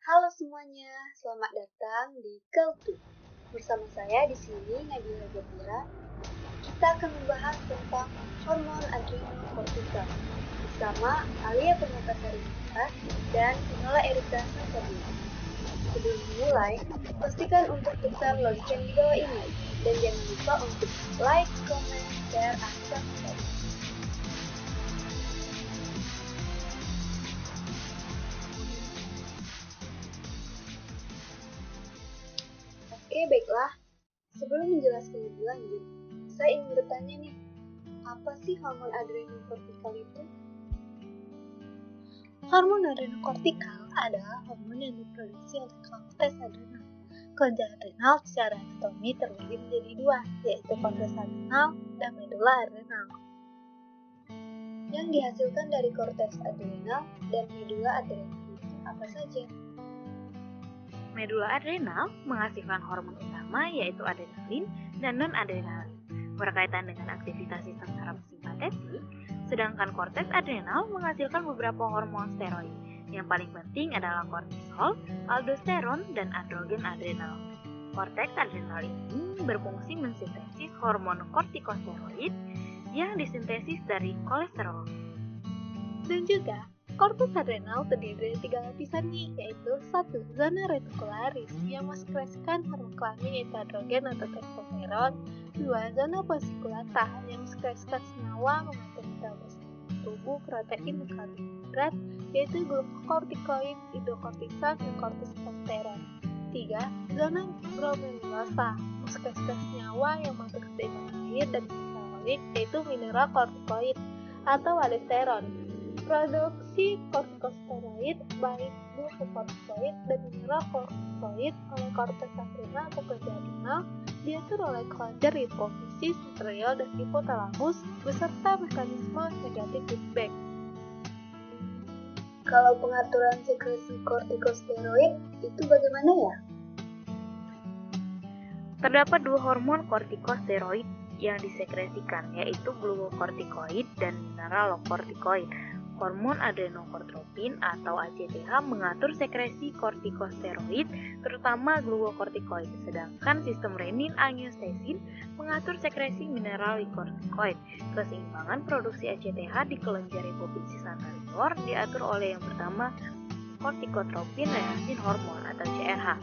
Halo semuanya, selamat datang di Keltu. Bersama saya di sini Nabila Gapira. Kita akan membahas tentang hormon adrenokortikal bersama Alia Permatasari dan Vinola Erika Sansabila. Sebelum dimulai, pastikan untuk tekan lonceng di bawah ini dan jangan lupa untuk like, comment, share, dan subscribe. Oke, baiklah. Sebelum menjelaskan lebih lanjut, saya ingin bertanya nih, apa sih hormon adrenokortikal itu? Hormon adrenokortikal adalah hormon yang diproduksi oleh korteks adrenal. Kelenjar adrenal secara anatomi terbagi menjadi dua, yaitu korteks adrenal dan medula adrenal. Yang dihasilkan dari korteks adrenal dan medula adrenal itu apa saja? Medula adrenal menghasilkan hormon utama yaitu adrenalin dan non-adrenalin berkaitan dengan aktivitas sistem saraf simpatetik, sedangkan korteks adrenal menghasilkan beberapa hormon steroid. Yang paling penting adalah kortisol, aldosteron, dan androgen adrenal. Korteks adrenal ini berfungsi mensintesis hormon kortikosteroid yang disintesis dari kolesterol. Dan juga, korteks adrenal terdiri dari tiga lapisan nih, yaitu 1. Zona retikularis yang mensekresikan hormon kelamin yaitu androgen atau testosteron. 2. Zona fasciculata yang mensekresikan senyawa mengatur metabolisme tubuh, protein, dan karbohidrat yaitu glukokortikoid, hidrokortison, dan kortikosteron. 3. Zona glomerulosa mensekresikan senyawa yang mengatur keseimbangan air dan metaloid yaitu mineral kortikoid atau aldosteron. Produksi kortikosteroid baik glukokortikoid dan mineral kortikoid oleh korteks adrenal atau kelenjar adrenal diatur oleh kelenjar hipofisis, sentriol, dan hipotalamus beserta mekanisme negatif feedback. Kalau pengaturan sekresi kortikosteroid itu bagaimana ya? Terdapat dua hormon kortikosteroid yang disekresikan, yaitu glukokortikoid dan mineralokortikoid. Hormon adrenokortropin atau ACTH mengatur sekresi kortikosteroid, terutama glukokortikoid, sedangkan sistem renin-angiotensin mengatur sekresi mineralokortikoid. Keseimbangan produksi ACTH di kelenjar hipofisis anterior diatur oleh yang pertama kortikotropin reaksin hormon atau CRH.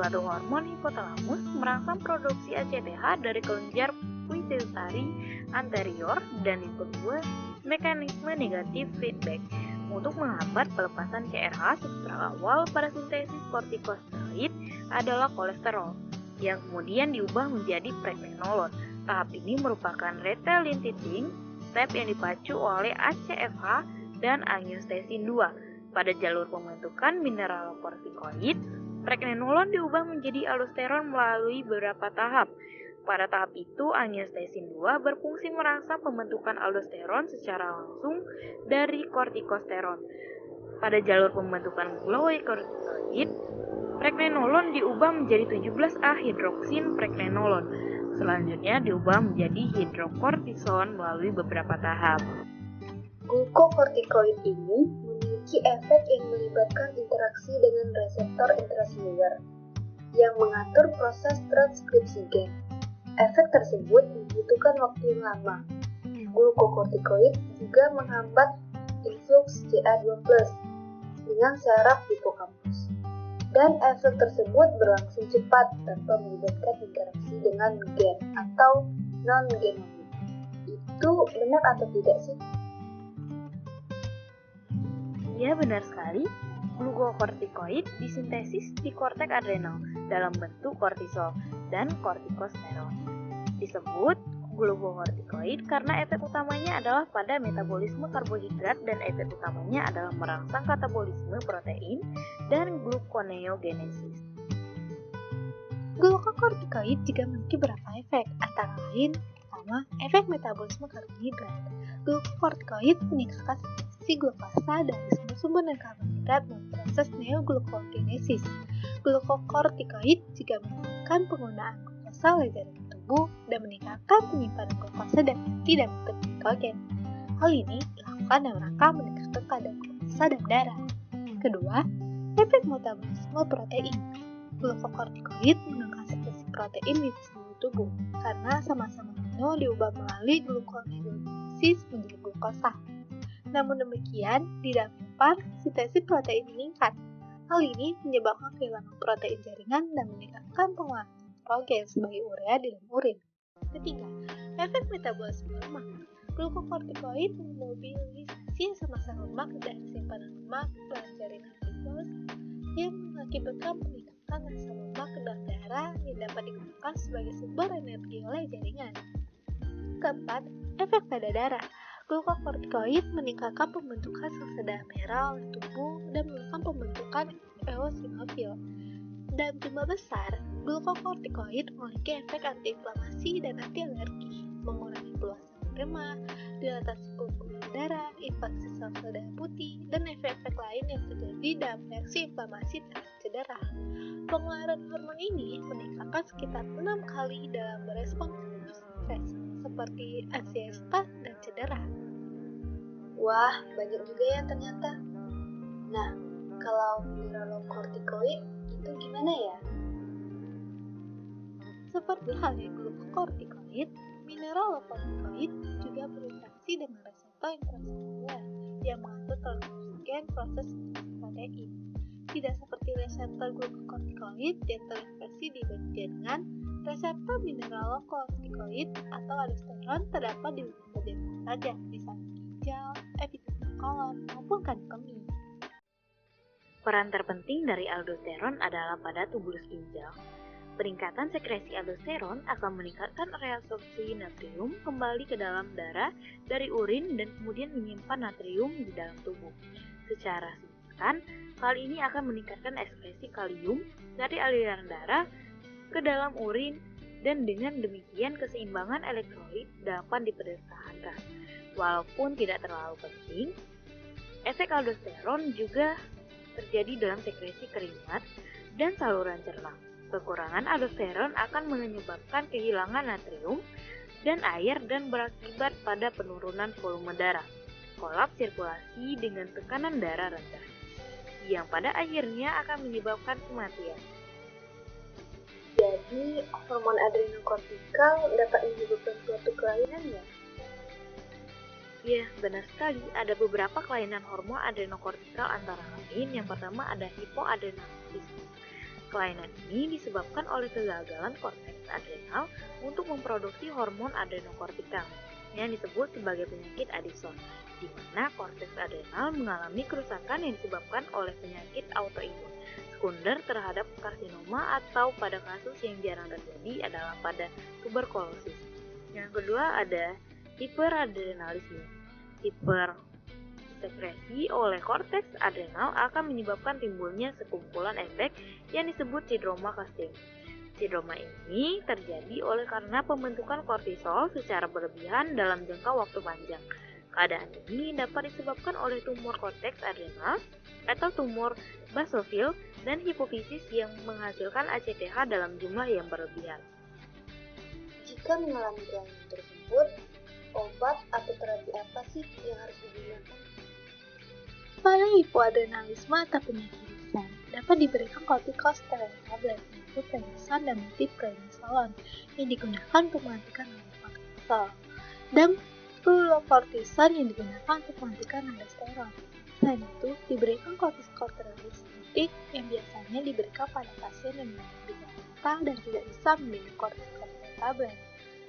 Suatu hormon hipotalamus merangsang produksi ACTH dari kelenjar pituitari anterior, dan yang kedua mekanisme negatif feedback untuk menghambat pelepasan CRH. Substrat awal pada sintesis kortikosteroid adalah kolesterol yang kemudian diubah menjadi pregnenolon. Tahap ini merupakan retailintiding step yang dipacu oleh ACFH dan angiotensin 2. Pada jalur pembentukan mineralokortikoid, pregnenolon diubah menjadi aldosteron melalui beberapa tahap. Pada tahap itu, angiotensin 2 berfungsi merangsang pembentukan aldosteron secara langsung dari kortikosteron. Pada jalur pembentukan glukokortikoid, pregnenolon diubah menjadi 17A hidroksin pregnenolon. Selanjutnya diubah menjadi hidrokortison melalui beberapa tahap. Glukokortikoid ini memiliki efek yang melibatkan interaksi dengan reseptor intraseluler yang mengatur proses transkripsi gen. Efek tersebut membutuhkan waktu yang lama. Glukokortikoid juga menghambat influx Ca2+ dengan saraf hipokampus. Dan efek tersebut berlangsung cepat tanpa melibatkan interaksi dengan gen atau non-genomik. Itu benar atau tidak sih? Ya, benar sekali. Glukokortikoid disintesis di korteks adrenal dalam bentuk kortisol dan kortikosteron. Disebut glukokortikoid karena efek utamanya adalah pada metabolisme karbohidrat dan efek utamanya adalah merangsang katabolisme protein dan gluconeogenesis. Glukokortikoid juga memiliki beberapa efek, antara lain pertama, efek metabolisme karbohidrat. Glukokortikoid meningkatkan sintesis glukasa dari sumber-sumber dan karbohidrat melalui proses neoglucogenesis. Glukokortikoid juga meningkatkan penggunaan glukosa oleh jaringan tubuh dan meningkatkan penyimpanan glukosa dan anti dan bentuk glikogen. Hal ini dilakukan dalam rangka meningkatkan kadar glukosa dalam darah. Kedua, Efek metabolisme protein. Glukokortikoid menekan sekresi protein di seluruh tubuh karena sama-sama amino diubah melalui gluconeogenesis menjadi glukosa. Namun demikian, di dalam hepar, sintesis protein meningkat. Hal ini menyebabkan kehilangan protein jaringan dan meningkatkan pengeluaran nitrogen sebagai urea di dalam urin. Ketiga, efek metabolisme lemak. Glukokortikoid memobilisasi massa lemak dari simpanan lemak dan jaringan glikos yang mengakibatkan peningkatan massa lemak ke dalam darah yang dapat digunakan sebagai sumber energi oleh jaringan. Keempat, efek pada darah. Glukokortikoid meningkatkan pembentukan sel darah merah oleh tubuh dan menekan pembentukan eosinofil. Dalam jumlah besar, glukokortikoid memiliki efek antiinflamasi dan anti-alergi, mengurangi peluasan rema, dilatasi pembuluh darah, infeksi sel darah putih, dan efek-efek lain yang terjadi dalam reaksi inflamasi terhadap cedera. Pengeluaran hormon ini meningkatkan sekitar 6 kali dalam merespons stres, seperti anxiety dan cedera. Wah, banyak juga ya ternyata. Nah, kalau mineralokortikoid itu gimana ya? Seperti halnya glukokortikoid, mineralokortikoid juga berinteraksi dengan reseptor intraseluler yang mengatur transkripsi proses sintesis protein. Tidak seperti reseptor glukokortikoid yang terinfeksi di jaringan, reseptor mineralokortikoid atau aldosteron terdapat di beberapa jaringan saja, misalnya ginjal, epitelio kolon, maupun kandung kemih. Peran terpenting dari aldosteron adalah pada tubulus ginjal. Peningkatan sekresi aldosteron akan meningkatkan reabsorpsi natrium kembali ke dalam darah dari urin dan kemudian menyimpan natrium di dalam tubuh. Secara signifikan, hal ini akan meningkatkan ekskresi kalium dari aliran darah ke dalam urin dan dengan demikian keseimbangan elektrolit dapat dipertahankan. Walaupun tidak terlalu penting, efek aldosteron juga terjadi dalam sekresi keringat dan saluran cerna. Kekurangan aldosteron akan menyebabkan kehilangan natrium dan air dan berakibat pada penurunan volume darah, kolaps sirkulasi dengan tekanan darah rendah, yang pada akhirnya akan menyebabkan kematian. Jadi, hormon adrenokortikal dapat menyebabkan suatu kelainan ya? Ya, benar sekali. Ada beberapa kelainan hormon adrenokortikal antara lain. Yang pertama ada hipoadrenalisme. Kelainan ini disebabkan oleh kegagalan korteks adrenal untuk memproduksi hormon adrenokortikal yang disebut sebagai penyakit Addison, di mana korteks adrenal mengalami kerusakan yang disebabkan oleh penyakit autoimun sekunder terhadap karsinoma atau pada kasus yang jarang terjadi adalah pada tuberkulosis. Yang kedua ada hiperadrenalisme. Hipersekresi oleh korteks adrenal akan menyebabkan timbulnya sekumpulan efek yang disebut sindroma Cushing. Sindroma ini terjadi oleh karena pembentukan kortisol secara berlebihan dalam jangka waktu panjang. Keadaan ini dapat disebabkan oleh tumor korteks adrenal atau tumor basofil dan hipofisis yang menghasilkan ACTH dalam jumlah yang berlebihan. Jika mengalami kelainan tersebut, obat atau terapi apa sih yang harus digunakan? Pada hipoadrenalisme atau penyakit lisan, dapat diberikan kortikosteroid tablet yaitu prednison dan methylprednisolone yang digunakan untuk menghentikan kortisol, dan fluorocortisone yang digunakan untuk menghentikan aldosteron. Selain itu, diberikan kortikosteroid sintetik yang biasanya diberikan pada pasien yang mengalami gejala dan tidak bisa meminum kortikosteroid tablet.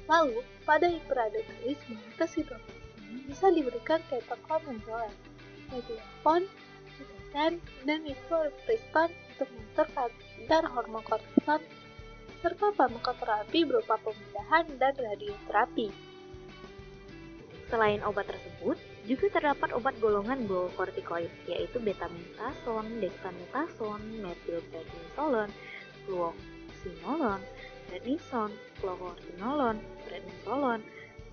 Lalu, pada hiperadrenalisme atau sindrom ini bisa diberikan ketoconazole, methylprednisolone, methylprednisolone, dan mifepristone untuk mengatur kadar hormon kortisol, serta farmakoterapi berupa pemudahan dan radioterapi. Selain obat tersebut, juga terdapat obat golongan glukokortikoid, yaitu betamethasone, dexamethasone, methylprednisolone, fluoxetinolone, prednisone, fluoroquinolone, prednisolone,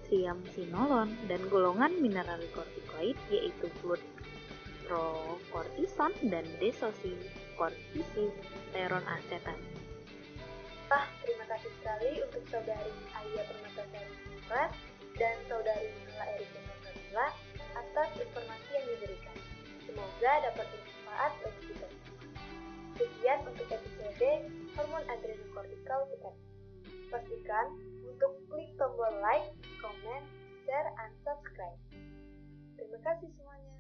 triamcinolone, dan golongan mineralokortikoid yaitu fludrocortisone dan desoksiribonuclearon asetat. Terima kasih sekali untuk saudari Aya Permatasari dan saudari Nila Erika atas informasi yang diberikan. Semoga dapat bermanfaat bagi kita semua. untuk episode hormon adrenokortikal kita. Pastikan untuk klik tombol like, comment, share, and subscribe. Terima kasih semuanya.